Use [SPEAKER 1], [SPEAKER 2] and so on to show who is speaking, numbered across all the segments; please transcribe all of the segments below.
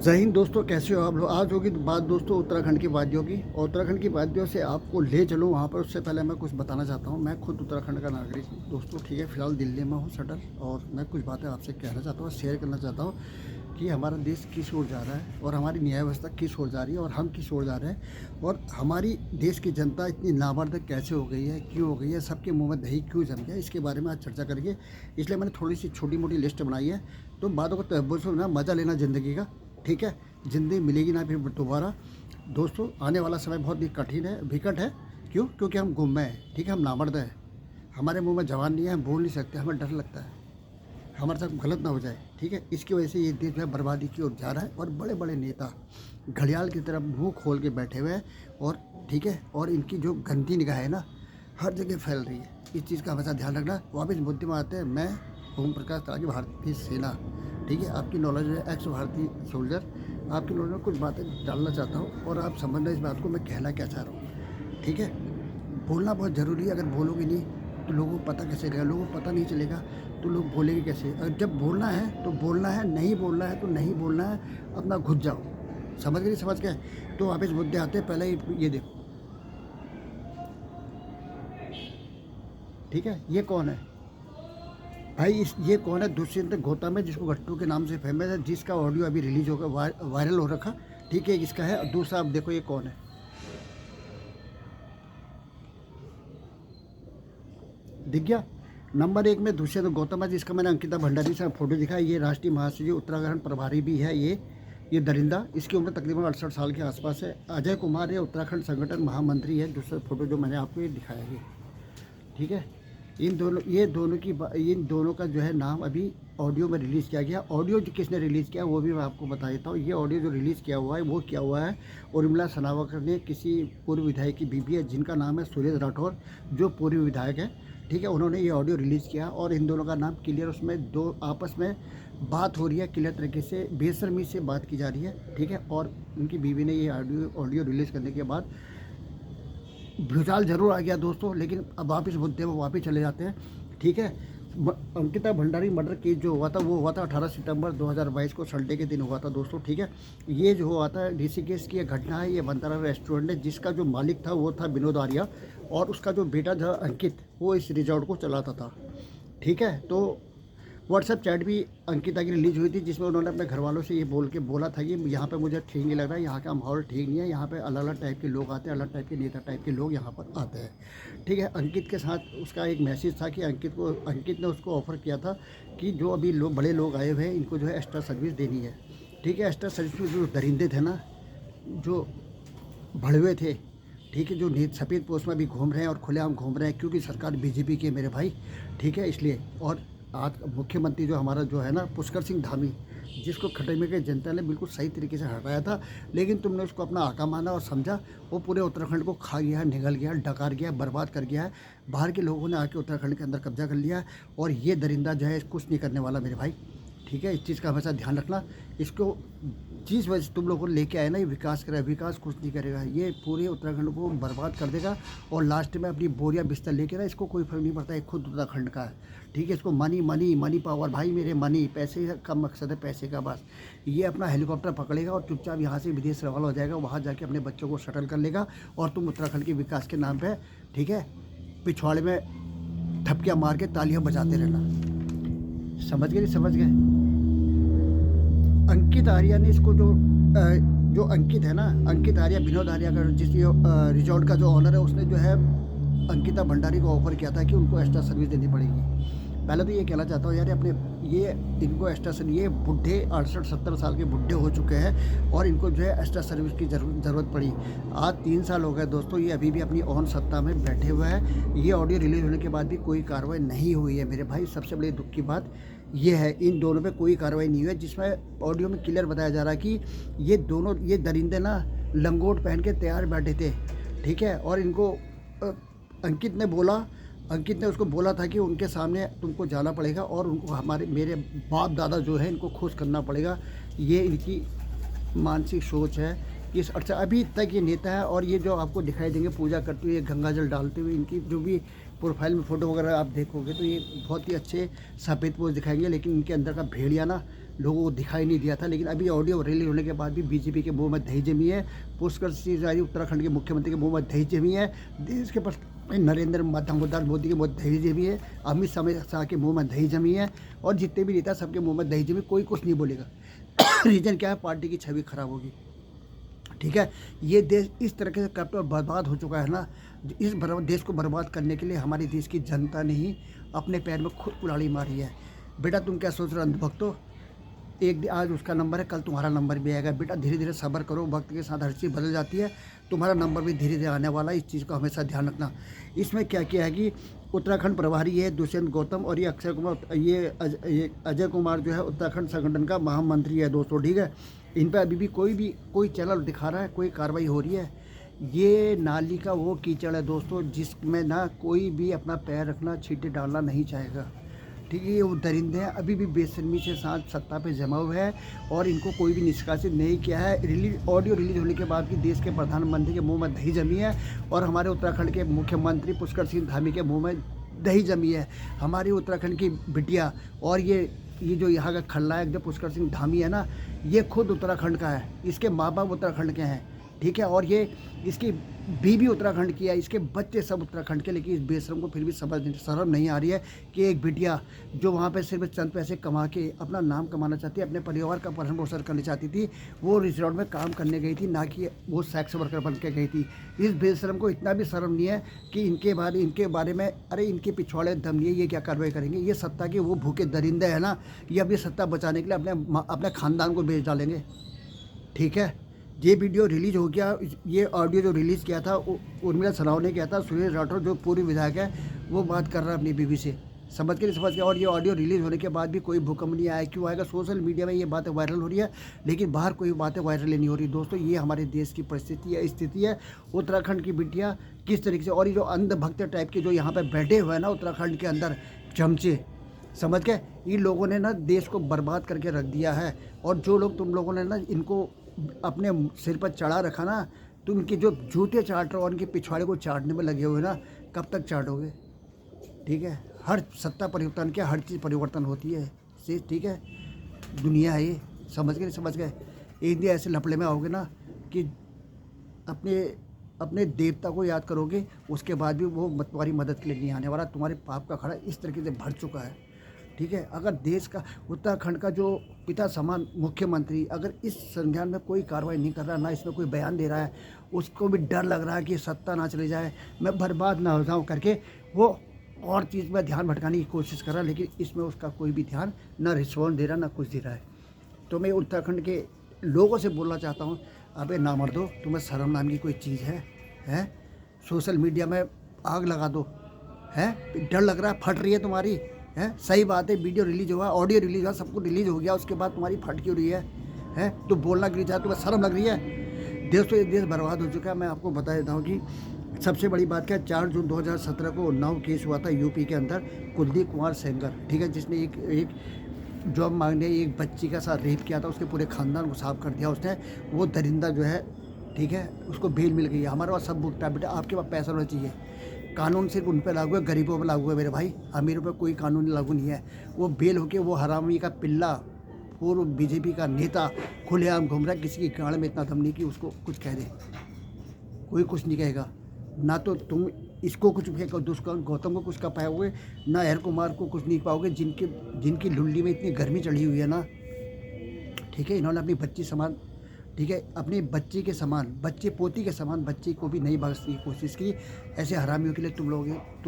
[SPEAKER 1] जय हिंद दोस्तों, कैसे हो आप लोग। आज होगी बात दोस्तों उत्तराखंड की वादियों की, और उत्तराखंड की वादियों से आपको ले चलूँ वहाँ पर। उससे पहले मैं कुछ बताना चाहता हूँ। मैं खुद उत्तराखंड का नागरिक हूँ दोस्तों, ठीक है। फ़िलहाल दिल्ली में हूँ सेटल, और मैं कुछ बातें आपसे कहना चाहता हूँ, शेयर करना चाहता हूँ कि हमारा देश किस ओर जा रहा है, और हमारी न्याय व्यवस्था किस ओर जा रही है, और हम किस ओर जा रहे हैं, और हमारी देश की जनता इतनी नामर्द कैसे हो गई है, क्यों हो गई है, सबके मुँह में दही क्यों जम गया, इसके बारे में आज चर्चा करेंगे। इसलिए मैंने थोड़ी सी छोटी मोटी लिस्ट बनाई है। तो बातों को तहब्बुर से ना मज़ा लेना ज़िंदगी का, ठीक है। ज़िंदगी मिलेगी ना फिर दोबारा दोस्तों। आने वाला समय बहुत ही कठिन है, विकट है। क्यों? क्योंकि हम गुम हैं, ठीक है। हम नामर्द हैं, हमारे मुंह में जबान नहीं है, हम बोल नहीं सकते, हमें डर लगता है हमारे साथ गलत ना हो जाए, ठीक है। इसकी वजह से ये देश जो है बर्बादी की ओर जा रहा है, और बड़े बड़े नेता घड़ियाल की तरफ मुंह खोल के बैठे हुए हैं, और ठीक है। और इनकी जो गंदी निगाह है ना, हर जगह फैल रही है। इस चीज़ का हमेशा ध्यान रखना। वापस मुद्दे में आते हैं। मैं ओम प्रकाश त्यागी, भारतीय सेना, ठीक है। आपकी नॉलेज है, एक्स भारतीय सोल्जर। आपकी नॉलेज में कुछ बातें डालना चाहता हूँ, और आप समझना इस बात को मैं कहना क्या चाह रहा हूँ, ठीक है। बोलना बहुत ज़रूरी है। अगर बोलोगे नहीं तो लोगों को पता कैसे चलेगा, लोगों को पता नहीं चलेगा तो लोग बोलेंगे कैसे। अगर जब बोलना है तो बोलना है, नहीं बोलना है तो नहीं बोलना है, अपना घुस जाओ। समझ गए? समझ गए? तो वापस मुद्दे आते हैं। पहले ये देखो, ठीक है। ये कौन है भाई? ये कौन है? दुष्यंत गौतम है, जिसको गट्टू के नाम से फेमस है, जिसका ऑडियो अभी रिलीज होगा, वायरल हो रखा, ठीक है। इसका है। और दूसरा आप देखो, ये कौन है? दिख गया? नंबर एक में दुष्यंत गौतम है, जिसका मैंने अंकिता भंडारी से फोटो दिखा। ये राष्ट्रीय महासचिव उत्तराखंड प्रभारी भी है। ये दरिंदा, इसकी उम्र तकरीबन 68 साल के आसपास है। अजय कुमार, ये उत्तराखंड संगठन महामंत्री है। दूसरा फोटो जो मैंने आपको ये दिखाया है, ठीक है। इन दोनों का जो है नाम अभी ऑडियो में रिलीज़ किया गया। ऑडियो जो किसने रिलीज़ किया वो भी मैं आपको बता देता हूँ। ये ऑडियो जो रिलीज़ किया हुआ है वो किया हुआ है उर्मिला सनावकर ने, किसी पूर्व विधायक की बीबी है, जिनका नाम है सुरेश राठौर, जो पूर्व विधायक है, ठीक है। उन्होंने ये ऑडियो रिलीज़ किया, और इन दोनों का नाम क्लियर, उसमें दो आपस में बात हो रही है क्लियर तरीके से, बेशर्मी से बात की जा रही है, ठीक है। और उनकी बीवी ने ये ऑडियो रिलीज़ करने के बाद भूचाल ज़रूर आ गया दोस्तों। लेकिन अब वापस मुद्दे में वापस चले जाते हैं, ठीक है। अंकिता भंडारी मर्डर केस जो हुआ था वो हुआ था 18 सितंबर 2022 को, संडे के दिन हुआ था दोस्तों, ठीक है। ये जो हुआ था ऋषिकेश की घटना है। ये बंतारा रेस्टोरेंट है, जिसका जो मालिक था वो था विनोद आर्या, और उसका जो बेटा था अंकित, वो इस रिजॉर्ट को चलाता था, ठीक है। तो व्हाट्सएप चैट भी अंकिता की रिलीज हुई थी, जिसमें उन्होंने अपने घर वालों से ये बोला था कि यहाँ पे मुझे ठीक नहीं लग रहा है, यहाँ का माहौल ठीक नहीं है, यहाँ पे अलग अलग टाइप के लोग आते हैं, अलग टाइप के नेता टाइप के लोग यहाँ पर आते हैं, ठीक है। अंकित के साथ उसका एक मैसेज था कि अंकित ने उसको ऑफ़र किया था कि जो अभी बड़े लोग आए हुए हैं, इनको जो है एक्स्ट्रा सर्विस देनी है, ठीक है। एक्स्ट्रा सर्विस में जो दरिंदे थे ना, जो भड़वे थे, ठीक है, जो सफ़ेद पोस्ट में भी घूम रहे हैं और खुलेआम घूम रहे हैं, क्योंकि सरकार बीजेपी की है मेरे भाई, ठीक है, इसलिए। और आज मुख्यमंत्री जो हमारा जो है ना, पुष्कर सिंह धामी, जिसको खटेमे के जनता ने बिल्कुल सही तरीके से हटाया था, लेकिन तुमने उसको अपना आका माना और समझा। वो पूरे उत्तराखंड को खा गया है, निगल गया, डकार गया, बर्बाद कर गया है। बाहर के लोगों ने आके उत्तराखंड के अंदर कब्जा कर लिया है, और ये दरिंदा जो है कुछ नहीं करने वाला मेरे भाई, ठीक है। इस चीज़ का हमेशा ध्यान रखना। इसको जिस वजह से तुम लोगों को लेके आए ना, ये विकास करेगा, विकास कुछ नहीं करेगा। ये पूरे उत्तराखंड को बर्बाद कर देगा, और लास्ट में अपनी बोरिया बिस्तर लेके ना, इसको कोई फर्क नहीं पड़ता, ये खुद उत्तराखंड का है, ठीक है। इसको मनी मनी मनी पावर, भाई मेरे मनी, पैसे का मकसद है, पैसे का बस। ये अपना हेलीकॉप्टर पकड़ेगा और चुपचाप यहाँ से विदेश रवाना हो जाएगा, वहाँ जाके अपने बच्चों को सेटल कर लेगा, और तुम उत्तराखंड के विकास के नाम पर, ठीक है, पिछवाड़े में थपकियाँ मार के तालियाँ बजाते रहना। समझ गए? समझ गए? अंकित आर्या ने इसको जो अंकित है ना, अंकित आर्या, विनोद आर्या का जिस रिजॉर्ट का जो ऑनर है, उसने जो है अंकिता भंडारी को ऑफर किया था कि उनको एक्स्ट्रा सर्विस देनी पड़ेगी। पहले तो ये कहना चाहता हूँ यार, इनको एक्स्ट्रा सर्विस, ये बुढ़े 68-70 साल के बुढ़े हो चुके हैं, और इनको जो है एक्स्ट्रा सर्विस की ज़रूरत पड़ी। आज 3 साल हो गए दोस्तों, ये अभी भी अपनी ऑन सत्ता में बैठे हुए हैं। ये ऑडियो रिलीज होने के बाद भी कोई कार्रवाई नहीं हुई है मेरे भाई। सबसे बड़ी दुख की बात ये है, इन दोनों पे कोई कार्रवाई नहीं हुई है, जिसमें ऑडियो में क्लियर बताया जा रहा है कि ये दरिंदे ना लंगोट पहन के तैयार बैठे थे, ठीक है। और इनको अंकित ने उसको बोला था कि उनके सामने तुमको जाना पड़ेगा, और उनको मेरे बाप दादा जो है, इनको खुश करना पड़ेगा। ये इनकी मानसिक सोच है। अच्छा, अभी तक ये नेता है, और ये जो आपको दिखाई देंगे पूजा करते हुए, गंगा जल डालते हुए, इनकी जो भी प्रोफाइल में फ़ोटो वगैरह आप देखोगे तो ये बहुत ही अच्छे सफ़ेद पोज दिखाएंगे, लेकिन इनके अंदर का भेड़िया ना लोगों को दिखाई नहीं दिया था। लेकिन अभी ऑडियो रिलीज होने के बाद भी बीजेपी के मुंह में दही जमी है, पुष्कर सिंह तिवारी उत्तराखंड के मुख्यमंत्री के मुंह में दही जमी है, देश के नरेंद्र दामोदर मोदी के मुंह में दही जमी है, अमित शाह के मुंह में दही जमी है, और जितने भी नेता सबके मुंह में दही जमी, कोई कुछ नहीं बोलेगा। रीजन क्या है? पार्टी की छवि खराब होगी। ठीक है, ये देश इस तरीके से करप्ट और बर्बाद हो चुका है ना, इस देश को बर्बाद करने के लिए हमारे देश की जनता ने ही अपने पैर में खुद कुल्हाड़ी मारी है। बेटा तुम क्या सोच रहे हो अंधभक्तों, एक दिन आज उसका नंबर है, कल तुम्हारा नंबर भी आएगा। बेटा धीरे धीरे सब्र करो, वक्त के साथ हर चीज़ बदल जाती है, तुम्हारा नंबर भी धीरे धीरे आने वाला है। इस चीज़ को हमेशा ध्यान रखना। इसमें क्या किया है कि उत्तराखंड प्रभारी है दुष्यंत गौतम, और ये अक्षय कुमार, ये अजय कुमार जो है उत्तराखंड संगठन का महामंत्री है दोस्तों। ठीक है, इन पर अभी भी कोई चैनल दिखा रहा है, कोई कार्रवाई हो रही है। ये नाली का वो कीचड़ है दोस्तों, जिसमें ना कोई भी अपना पैर रखना, छींटे डालना नहीं चाहेगा। ठीक है, ये वो दरिंदे हैं, अभी भी बेशर्मी से साथ सत्ता पे जमा हुए हैं, और इनको कोई भी निष्कासित नहीं किया है। ऑडियो रिलीज होने के बाद भी देश के प्रधानमंत्री के मुंह में दही जमी है, और हमारे उत्तराखंड के मुख्यमंत्री पुष्कर सिंह धामी के मुंह में दही जमी है। हमारी उत्तराखंड की बिटिया और ये जो यहाँ का खलनायक जो पुष्कर सिंह धामी है ना, ये खुद उत्तराखंड का है, इसके माँ बाप उत्तराखंड के हैं। ठीक है, और ये इसकी बीवी उत्तराखंड की है, इसके बच्चे सब उत्तराखंड के। लेकिन इस बेशरम को फिर भी शर्म नहीं आ रही है कि एक बिटिया जो वहाँ पे सिर्फ चंद पैसे कमा के अपना नाम कमाना चाहती है, अपने परिवार का भरण पोषण करना चाहती थी, वो रिजॉर्ट में काम करने गई थी, ना कि वो सेक्स वर्कर बन के गई थी। इस बेशरम को इतना भी शर्म नहीं है कि इनके बारे में, अरे इनके पिछवाड़े दम नहीं है, ये क्या कार्रवाई करेंगे? ये सत्ता के वो भूखे दरिंदे हैं ना, ये अपनी सत्ता बचाने के लिए अपने खानदान को बेच डालेंगे। ठीक है, ये वीडियो रिलीज हो गया, ये ऑडियो जो रिलीज़ किया था उर्मिला सराव ने किया था। सुरेश राठौर जो पूर्व विधायक है वो बात कर रहा है अपनी बीवी से, समझ के नहीं समझ गया। और ये ऑडियो रिलीज़ होने के बाद भी कोई भूकंप नहीं आया। क्यों आएगा? सोशल मीडिया में ये बातें वायरल हो रही है, लेकिन बाहर कोई बातें वायरल नहीं हो रही। दोस्तों ये हमारे देश की परिस्थिति है, स्थिति है। उत्तराखंड की बिटिया किस तरीके से, और ये जो अंधभक्त टाइप के जो यहाँ पर बैठे हुए हैं ना उत्तराखंड के अंदर चमचे, समझ गए, इन लोगों ने ना देश को बर्बाद करके रख दिया है। और जो लोग तुम लोगों ने ना इनको अपने सिर पर चढ़ा रखा ना, तुम इनके जो जूते चाट रहे हो और इनके पिछवाड़े को चाटने में लगे हुए ना, कब तक चाटोगे? ठीक है, हर सत्ता परिवर्तन के हर चीज़ परिवर्तन होती है। ठीक है, दुनिया है ये, समझ गए नहीं समझ गए? एक दिन ऐसे लफड़े में आओगे ना कि अपने देवता को याद करोगे, उसके बाद भी वो तुम्हारी मदद के लिए नहीं आने वाला। तुम्हारे पाप का खड़ा इस तरीके से भर चुका है। ठीक है, अगर देश का उत्तराखंड का जो पिता समान मुख्यमंत्री अगर इस संज्ञान में कोई कार्रवाई नहीं कर रहा, ना इसमें कोई बयान दे रहा है, उसको भी डर लग रहा है कि सत्ता ना चली जाए, मैं बर्बाद ना हो जाऊँ करके, वो और चीज़ में ध्यान भटकाने की कोशिश कर रहा है। लेकिन इसमें उसका कोई भी ध्यान ना रिस्पॉन्स दे रहा, ना कुछ दे रहा है। तो मैं उत्तराखंड के लोगों से बोलना चाहता हूँ, अबे ना मर्दो, तुम्हें शर्म नाम की कोई चीज़ है? सोशल मीडिया में आग लगा दो, है? डर लग रहा है, फट रही है तुम्हारी, है? सही बात है, वीडियो रिलीज हुआ, ऑडियो रिलीज हुआ, सब कुछ रिलीज हो गया, उसके बाद तुम्हारी फट क्यों रही है? तो बोलना क्यों चाहे? तुम्हें शर्म लग रही है? देश बर्बाद हो चुका है। मैं आपको बता देता हूँ कि सबसे बड़ी बात क्या है, 4 जून 2017 को उन्नाव केस हुआ था यूपी के अंदर, कुलदीप कुमार सेंगर, ठीक है, जिसने एक जॉब मांगने एक बच्ची का साथ रेप किया था, उसके पूरे खानदान को साफ कर दिया उसने। वो दरिंदा जो है, ठीक है, उसको बेल मिल गई है। हमारे पास सब भुगता है बेटा, आपके पास पैसा होना चाहिए। कानून सिर्फ उन पर लागू है, गरीबों पर लागू है मेरे भाई, अमीरों पर कोई कानून लागू नहीं है। वो बेल होके वो हरामी का पिल्ला, पूर्व बीजेपी का नेता खुलेआम घूम रहा है, किसी की गाड़ में इतना दम नहीं कि उसको कुछ कह दे, कोई कुछ नहीं कहेगा। ना तो तुम इसको कुछ दुष्कर्म गौतम को कुछ कर पाओगे, ना हर कुमार को कुछ नहीं पाओगे, जिनकी लुल्ली में इतनी गर्मी चढ़ी हुई है ना। ठीक है, इन्होंने अपनी बच्ची समान, ठीक है, अपनी बच्ची के समान, बच्चे पोती के समान बच्ची को भी नहीं बख्शने की कोशिश की। ऐसे हरामियों के लिए तुम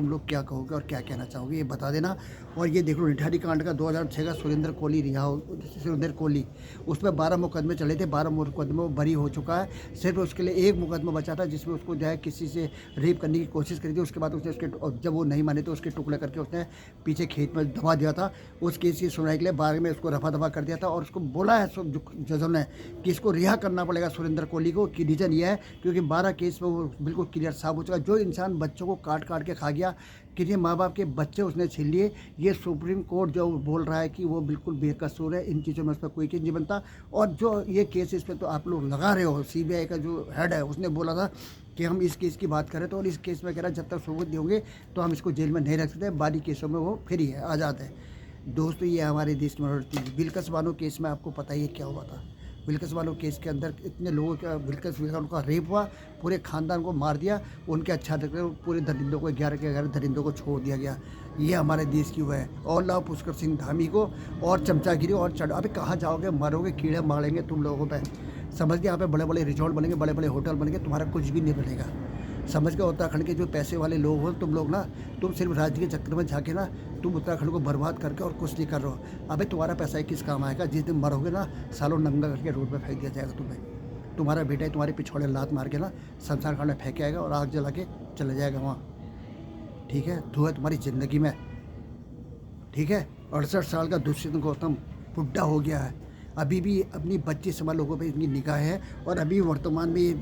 [SPEAKER 1] लोग क्या कहोगे और क्या कहना चाहोगे, ये बता देना। और ये देख लो, निठारी कांड का 2006 का सुरेंद्र कोहली, उसमें 12 मुकदमे चले थे, 12 मुकदमे बरी हो चुका है। सिर्फ उसके लिए एक मुकदमा बचा था, जिसमें उसको जो है किसी से रेप करने की कोशिश करी थी। उसके बाद उसने जब वो नहीं माने तो उसके टुकड़े करके उसने पीछे खेत में दबा दिया था। उस केस की सुनवाई के लिए बाद में उसको रफा दफा कर दिया था, और उसको बोला है जजों ने कि इसको रिहा करना पड़ेगा सुरेंद्र कोहली को। कि रीज़न ये है क्योंकि 12 केस में वो बिल्कुल क्लियर साफ हो चुका है। जो इंसान बच्चों को काट के खा गया, कितने माँ बाप के बच्चे उसने छीन लिए, ये सुप्रीम कोर्ट जो बोल रहा है कि वो बिल्कुल बेकसूर है, इन चीज़ों में उस पर कोई केस नहीं बनता। और जो ये केस इस पर तो आप लोग लगा रहे हो, CBI का जो हेड है उसने बोला था कि हम इस केस की बात करें, तो और इस केस में कह रहा है जब तक सबूत नहीं होंगे तो हम इसको जेल में नहीं रख सकते, बाकी केसों में वो फ्री है, आज़ाद है। दोस्तों ये हमारे देश की मिनोरिटी थी। विल्कस बानो केस में आपको पता ही है क्या हुआ था। विल्कस बानो केस के अंदर इतने लोगों का विल्कस बानो का रेप हुआ, पूरे खानदान को मार दिया, उनके अच्छा पूरे दरिंदों को 11 के 11 दरिंदों को छोड़ दिया गया। ये हमारे देश की हुआ है। और लाओ पुष्कर सिंह धामी को और चमचागिरी और चढ़, अबे कहाँ जाओगे, मरोगे, कीड़े मारेंगे तुम लोगों पे। समझ गए, यहाँ पे बड़े बड़े रिजॉर्ट बनेंगे, बड़े बड़े होटल बनेंगे, तुम्हारा कुछ भी नहीं बनेगा। समझ गए, उत्तराखंड के जो पैसे वाले लोग हो तुम लोग ना, तुम सिर्फ राज्य के चक्कर में जाके ना तुम उत्तराखंड को बर्बाद करके और कुछ नहीं कर रहे हो। अबे तुम्हारा पैसा ही किस काम आएगा, जिस दिन मरोगे ना सालों नंगा करके रोड पे फेंक दिया जाएगा तुम्हें। तुम्हारा बेटा ही तुम्हारे पिछवाड़े लात मार के ना शमशान घाट में फेंक आएगा और आग जला के चला जाएगा वहाँ। ठीक है, धुआं तुम्हारी ज़िंदगी में। ठीक है, 68 साल का दुष्यंत गौतम बुढ़ा हो गया है, अभी भी अपनी 25 सवा लोगों पे इनकी निगाह है। और अभी वर्तमान में ये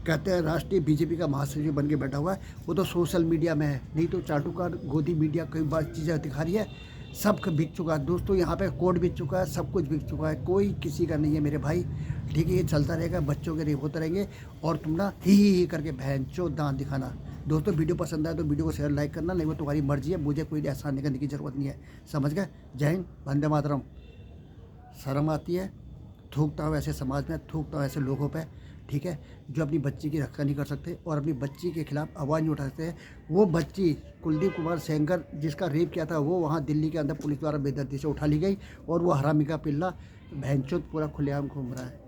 [SPEAKER 1] कहते हैं राष्ट्रीय बीजेपी का महासचिव बन के बैठा हुआ है। वो तो सोशल मीडिया में है, नहीं तो चाटुकार गोदी मीडिया कई बार चीज़ें दिखा रही है। सब बिक चुका है दोस्तों, यहाँ पे कोर्ट बिक चुका है, सब कुछ बिक चुका है, कोई किसी का नहीं है मेरे भाई। ठीक है, ये चलता रहेगा, बच्चों के रेप होते रहेंगे और तुम ना ही करके भैंचो दांत दिखाना। दोस्तों वीडियो पसंद आए तो वीडियो को शेयर लाइक करना, नहीं वो तुम्हारी मर्जी है, मुझे कोई एहसान करने की ज़रूरत नहीं है। समझ गए, जय हिंद, वंदे मातरम। शर्म आती है, थूकता हूँ ऐसे समाज में, थूकता हूँ ऐसे लोगों पे। ठीक है, जो अपनी बच्ची की रक्षा नहीं कर सकते और अपनी बच्ची के खिलाफ आवाज़ नहीं उठा सकते। वो बच्ची कुलदीप कुमार सेंगर जिसका रेप किया था, वो वहाँ दिल्ली के अंदर पुलिस द्वारा बेदर्दी से उठा ली गई और वो हरामी का पिल्ला भैंचोद पूरा खुलेआम घूम रहा है।